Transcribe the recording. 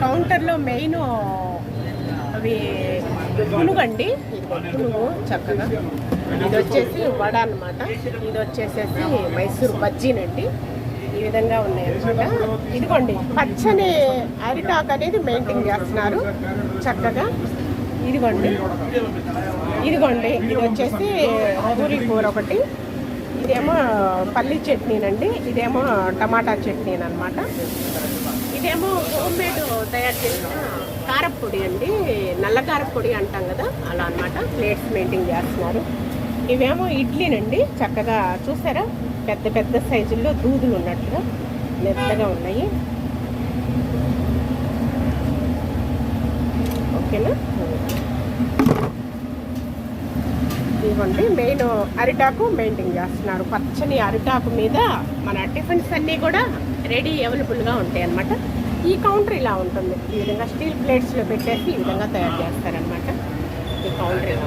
కౌంటర్లో మెయిన్ అవి పునుగండి. పునుగు చక్కగా. ఇది వచ్చేసి వడ అనమాట. ఇది వచ్చేసేసి మైసూర్ బజ్జీనండి. ఈ విధంగా ఉన్నాయి అనమాట. ఇదిగోండి పచ్చని అరిటాక్ అనేది మెయింటైన్ చేస్తున్నారు చక్కగా. ఇదిగోండి ఇది వచ్చేసి పూరి కూర ఒకటి. ఇదేమో పల్లి చట్నీనండి. ఇదేమో టమాటా చట్నీ అనమాట. ఇదేమో హోమ్మేడ్ తయారు చేసిన కారప్పొడి అండి. నల్ల కారప్పొడి అంటాం కదా, అలా అనమాట. ప్లేట్స్ మెయింటైన్ చేస్తున్నారు. ఇవేమో ఇడ్లీనండి. చక్కగా చూసారా, పెద్ద పెద్ద సైజుల్లో దూదులు ఉన్నట్టుగా మెత్తగా ఉన్నాయి. ఓకేనా. ఇదిగోండి మెయిన్ అరిటాకు మెయింటైన్ చేస్తున్నారు. పచ్చని అరిటాకు మీద మన టిఫిన్స్ అన్నీ కూడా రెడీ అవైలబుల్గా ఉంటాయి అన్నమాట. ఈ కౌంటర్ ఇలా ఉంటుంది. ఈ విధంగా స్టీల్ ప్లేట్స్లో పెట్టేసి ఈ విధంగా తయారు చేస్తారనమాట ఈ కౌంటర్.